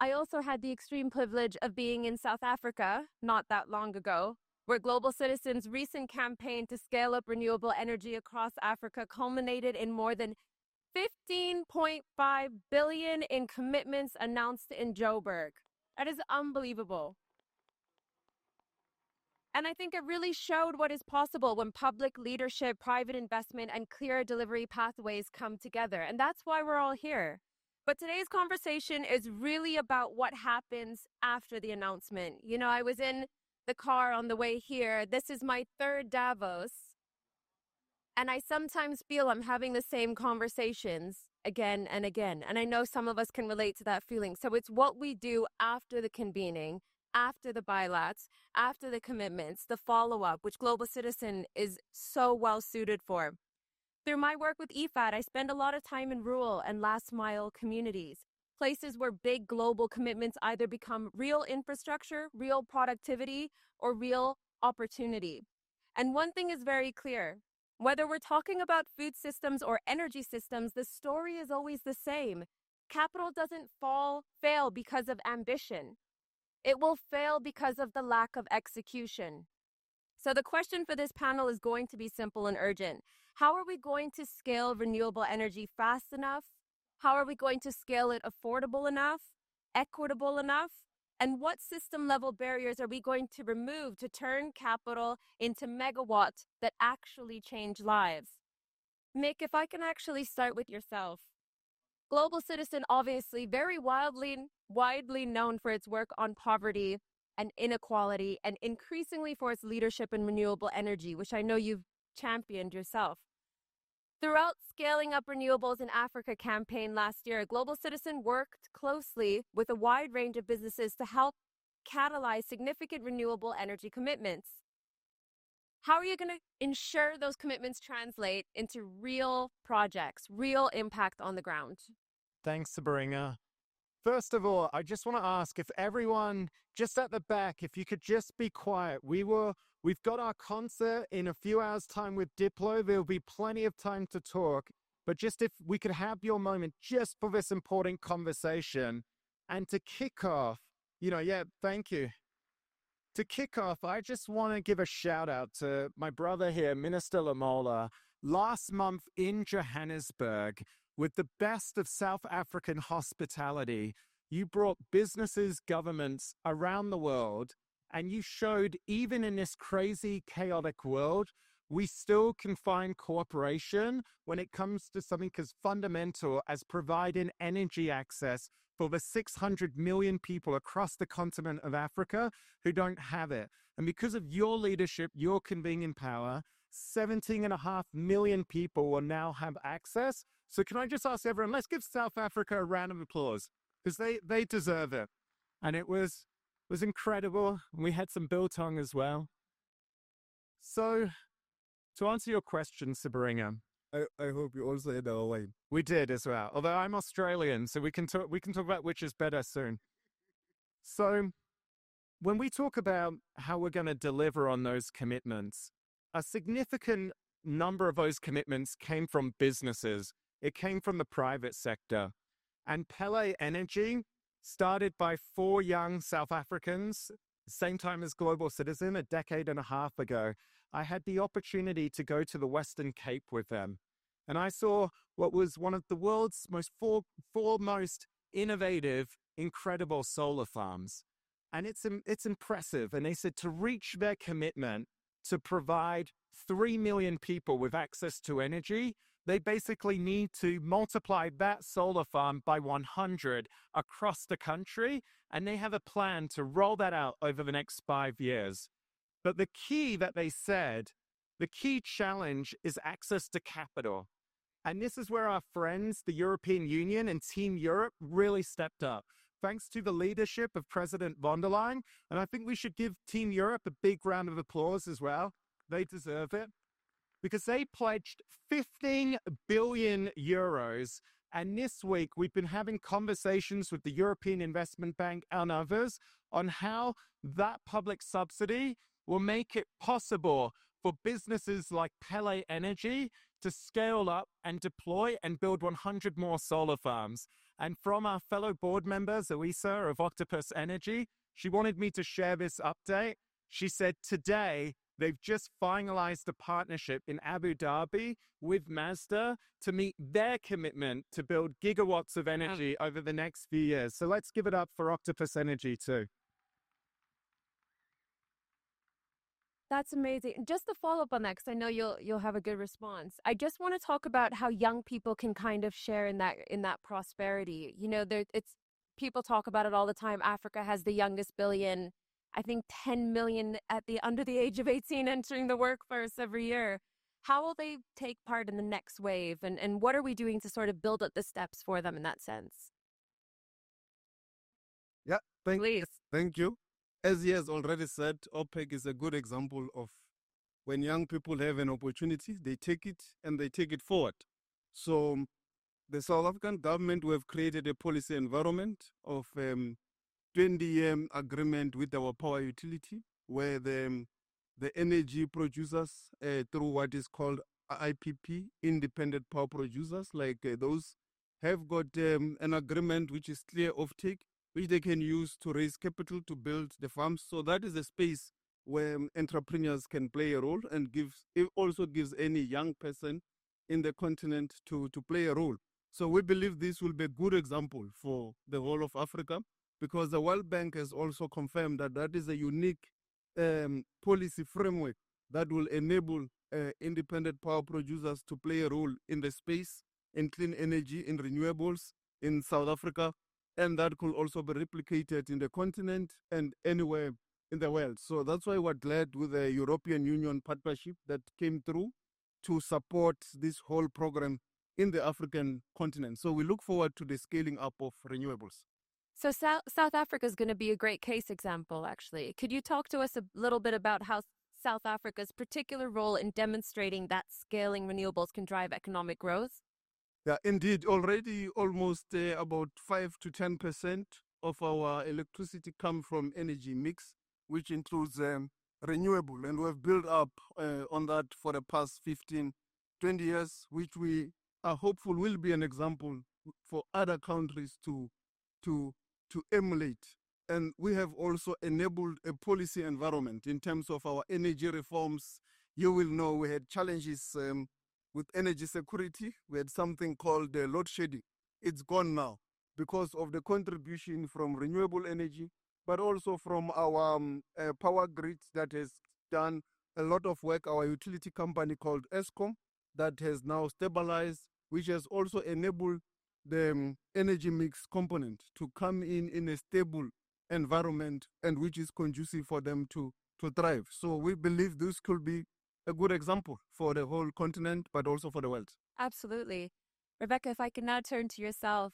I also had the extreme privilege of being in South Africa not that long ago, where Global Citizens' recent campaign to scale up renewable energy across Africa culminated in more than 15.5 billion in commitments announced in Joburg. That is unbelievable. And I think it really showed what is possible when public leadership, private investment, and clear delivery pathways come together. And that's why we're all here. But today's conversation is really about what happens after the announcement. You know, I was in the car on the way here. This is my third Davos. And I sometimes feel I'm having the same conversations again and again. And I know some of us can relate to that feeling. So it's what we do after the convening, after the bilats, after the commitments, the follow up, which Global Citizen is so well suited for. Through my work with EFAT, I spend a lot of time in rural and last mile communities, places where big global commitments either become real infrastructure, real productivity, or real opportunity. And one thing is very clear. Whether we're talking about food systems or energy systems, the story is always the same. Capital doesn't fail because of ambition. It will fail because of the lack of execution. So the question for this panel is going to be simple and urgent. How are we going to scale renewable energy fast enough? How are we going to scale it affordable enough, equitable enough? And what system level barriers are we going to remove to turn capital into megawatts that actually change lives? Mick, if I can actually start with yourself. Global Citizen, obviously very widely known for its work on poverty and inequality, and increasingly for its leadership in renewable energy, which I know you've championed yourself. Throughout Scaling Up Renewables in Africa campaign last year, Global Citizen worked closely with a wide range of businesses to help catalyze significant renewable energy commitments. How are you going to ensure those commitments translate into real projects, real impact on the ground? Thanks, Sabrina. First of all, I just want to ask if everyone just at the back, if you could just be quiet. We've got our concert in a few hours' time with Diplo. There'll be plenty of time to talk. But just if we could have your moment just for this important conversation. And to kick off, thank you. To kick off, I just want to give a shout out to my brother here, Minister Lamola. Last month in Johannesburg, with the best of South African hospitality, you brought businesses, governments around the world, and you showed even in this crazy, chaotic world, we still can find cooperation when it comes to something as fundamental as providing energy access for the 600 million people across the continent of Africa who don't have it. And because of your leadership, your convening power, 17.5 million people will now have access. So can I just ask everyone, let's give South Africa a round of applause, because they deserve it. And it was incredible. We had some biltong as well. So to answer your question, Sabrina, I hope you also had a wine. we did as well. Although I'm Australian, so we can talk about which is better soon. So when we talk about how we're going to deliver on those commitments, a significant number of those commitments came from businesses. It came from the private sector. And Pele Energy, started by 4 young South Africans, same time as Global Citizen, a decade and a half ago, I had the opportunity to go to the Western Cape with them. And I saw what was one of the world's foremost innovative, incredible solar farms. And it's impressive. And they said to reach their commitment to provide 3 million people with access to energy, they basically need to multiply that solar farm by 100 across the country. And they have a plan to roll that out over the next 5 years. But the key that they said, the key challenge is access to capital. And this is where our friends, the European Union and Team Europe, really stepped up. Thanks to the leadership of President von der Leyen. And I think we should give Team Europe a big round of applause as well. They deserve it. Because they pledged 15 billion euros. And this week, we've been having conversations with the European Investment Bank and others on how that public subsidy will make it possible for businesses like Pele Energy to scale up and deploy and build 100 more solar farms. And from our fellow board members, Elisa of Octopus Energy, she wanted me to share this update. She said today they've just finalized a partnership in Abu Dhabi with Mazda to meet their commitment to build gigawatts of energy over the next few years. So let's give it up for Octopus Energy too. That's amazing. Just to follow up on that, because I know you'll have a good response. I just want to talk about how young people can kind of share in that prosperity. You know, it's people talk about it all the time. Africa has the youngest billion, I think 10 million under the age of 18 entering the workforce every year. How will they take part in the next wave, and what are we doing to sort of build up the steps for them in that sense? Yeah, Please. thank you. As he has already said, OPEC is a good example of when young people have an opportunity, they take it and they take it forward. So the South African government, we have created a policy environment of 20-year agreement with our power utility, where the energy producers, through what is called IPP, independent power producers, like those have got an agreement which is clear offtake, which they can use to raise capital to build the farms. So that is a space where entrepreneurs can play a role, and it also gives any young person in the continent to play a role. So we believe this will be a good example for the whole of Africa, because the World Bank has also confirmed that that is a unique policy framework that will enable independent power producers to play a role in the space, in clean energy, in renewables in South Africa, and that could also be replicated in the continent and anywhere in the world. So that's why we're glad with the European Union partnership that came through to support this whole program in the African continent. So we look forward to the scaling up of renewables. So South Africa is going to be a great case example, actually. Could you talk to us a little bit about how South Africa's particular role in demonstrating that scaling renewables can drive economic growth? Yeah, indeed. Already almost about 5 to 10% of our electricity come from energy mix, which includes renewable. And we've built up on that for the past 15, 20 years, which we are hopeful will be an example for other countries to emulate. And we have also enabled a policy environment in terms of our energy reforms. You will know we had challenges with energy security. We had something called load shedding. It's gone now because of the contribution from renewable energy, but also from our power grids that has done a lot of work. Our utility company called Eskom that has now stabilized, which has also enabled the energy mix component to come in a stable environment, and which is conducive for them to thrive. So we believe this could be a good example for the whole continent, but also for the world. Absolutely. Rebecca, if I can now turn to yourself,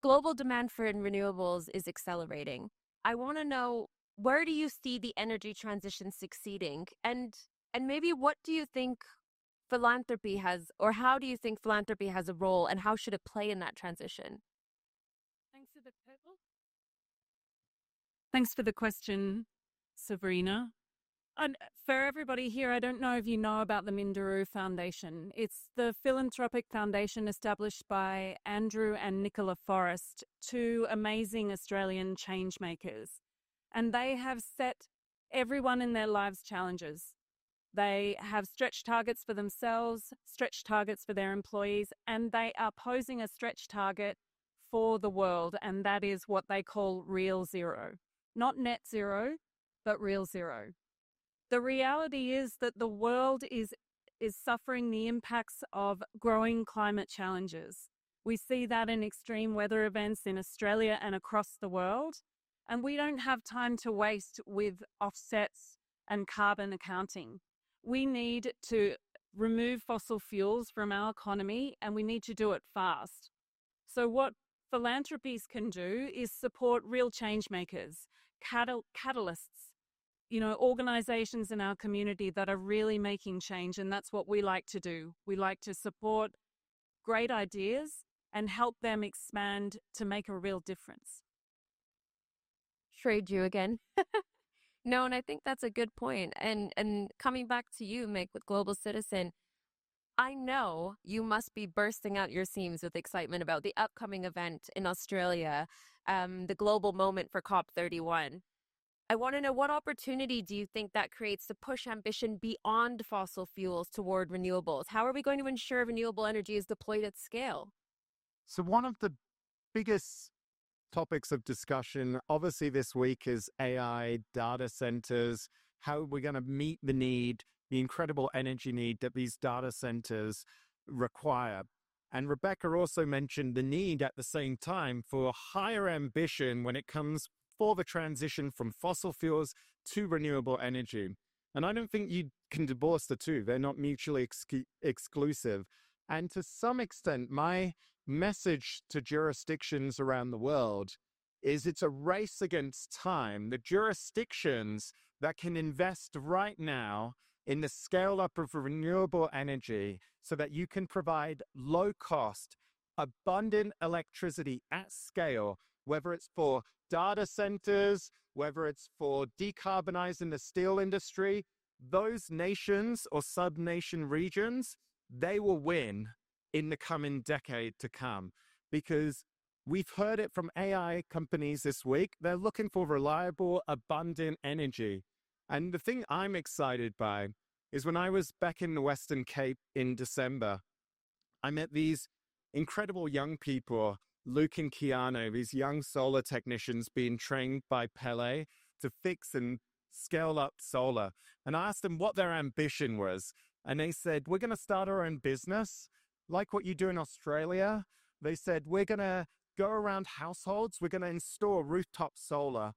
global demand for renewables is accelerating. I want to know, where do you see the energy transition succeeding? And maybe what do you think philanthropy has, or how do you think philanthropy has a role, and how should it play in that transition? Thanks for the question, Sabrina. And for everybody here, I don't know if you know about the Minderoo Foundation. It's the philanthropic foundation established by Andrew and Nicola Forrest, two amazing Australian change makers. And they have set everyone in their lives challenges. They have stretch targets for themselves, stretch targets for their employees, and they are posing a stretch target for the world, and that is what they call real zero. Not net zero, but real zero. The reality is that the world is suffering the impacts of growing climate challenges. We see that in extreme weather events in Australia and across the world, and we don't have time to waste with offsets and carbon accounting. We need to remove fossil fuels from our economy, and we need to do it fast. So what philanthropies can do is support real change makers, catalysts, organizations in our community that are really making change, and that's what we like to do. We like to support great ideas and help them expand to make a real difference. Trade you again. No, and I think that's a good point. And coming back to you, Mick, with Global Citizen, I know you must be bursting out your seams with excitement about the upcoming event in Australia, the global moment for COP31. I want to know, what opportunity do you think that creates to push ambition beyond fossil fuels toward renewables? How are we going to ensure renewable energy is deployed at scale? So, one of the biggest topics of discussion, obviously, this week is AI, data centers, how we're going to meet the need, the incredible energy need that these data centers require. And Rebecca also mentioned the need at the same time for higher ambition when it comes for the transition from fossil fuels to renewable energy. And I don't think you can divorce the two. They're not mutually exclusive. And to some extent, my message to jurisdictions around the world is it's a race against time. The jurisdictions that can invest right now in the scale up of renewable energy so that you can provide low cost, abundant electricity at scale, whether it's for data centers, whether it's for decarbonizing the steel industry, those nations or sub-nation regions, they will win in the coming decade to come, because we've heard it from AI companies this week. They're looking for reliable, abundant energy. And the thing I'm excited by is when I was back in the Western Cape in December, I met these incredible young people, Luke and Keanu, these young solar technicians being trained by Pele to fix and scale up solar. And I asked them what their ambition was. And they said, we're going to start our own business, like what you do in Australia. They said, we're going to go around households, we're going to install rooftop solar,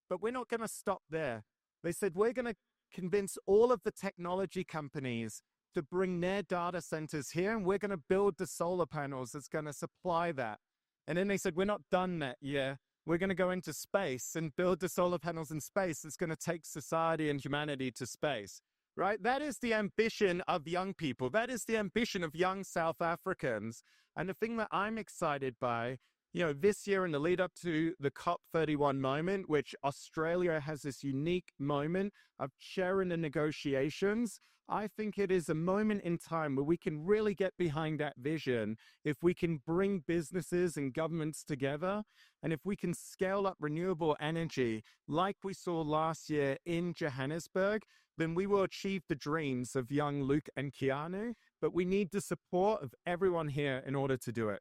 but we're not going to stop there. They said, we're going to convince all of the technology companies to bring their data centers here, and we're going to build the solar panels that's going to supply that. And then they said, we're not done that yet. We're going to go into space and build the solar panels in space that's going to take society and humanity to space, right? That is the ambition of young people. That is the ambition of young South Africans. And the thing that I'm excited by, this year in the lead up to the COP31 moment, which Australia has this unique moment of sharing the negotiations, I think it is a moment in time where we can really get behind that vision if we can bring businesses and governments together, and if we can scale up renewable energy like we saw last year in Johannesburg, then we will achieve the dreams of young Luke and Keanu, but we need the support of everyone here in order to do it.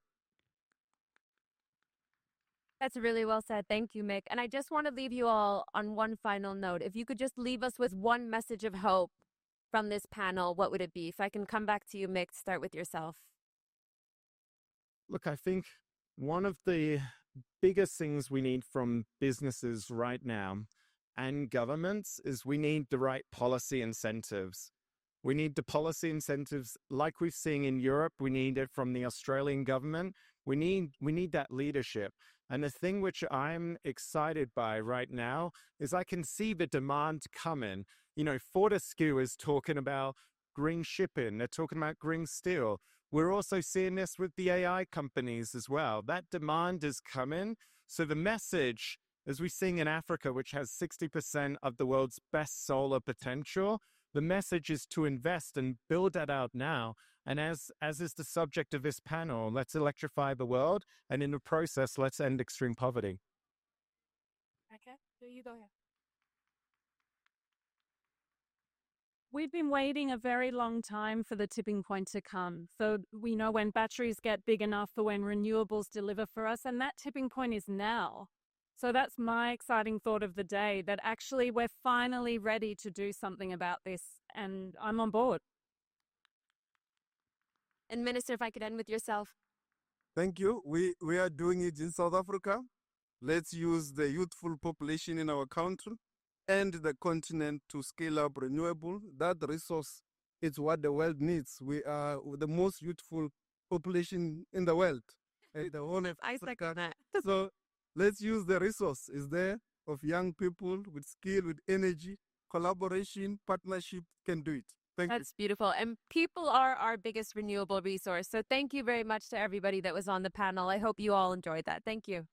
That's really well said. Thank you, Mick. And I just want to leave you all on one final note. If you could just leave us with one message of hope from this panel, what would it be? If I can come back to you, Mick, start with yourself. Look, I think one of the biggest things we need from businesses right now and governments is we need the right policy incentives. We need the policy incentives like we've seen in Europe. We need it from the Australian government. We need that leadership. And the thing which I'm excited by right now is I can see the demand coming. Fortescue is talking about green shipping. They're talking about green steel. We're also seeing this with the AI companies as well. That demand is coming. So the message, as we see in Africa, which has 60% of the world's best solar potential, the message is to invest and build that out now. And as is the subject of this panel, let's electrify the world. And in the process, let's end extreme poverty. Okay, so you go ahead. We've been waiting a very long time for the tipping point to come. So we know when batteries get big enough for when renewables deliver for us, and that tipping point is now. So that's my exciting thought of the day, that actually we're finally ready to do something about this, and I'm on board. And Minister, if I could end with yourself. Thank you. We are doing it in South Africa. Let's use the youthful population in our country and the continent to scale up renewable. That resource is what the world needs. We are the most youthful population in the world. And the whole of I Africa. second that. So let's use the resource is there of young people with skill, with energy, collaboration, partnership can do it. Thank you. That's beautiful. And people are our biggest renewable resource. So thank you very much to everybody that was on the panel. I hope you all enjoyed that. Thank you.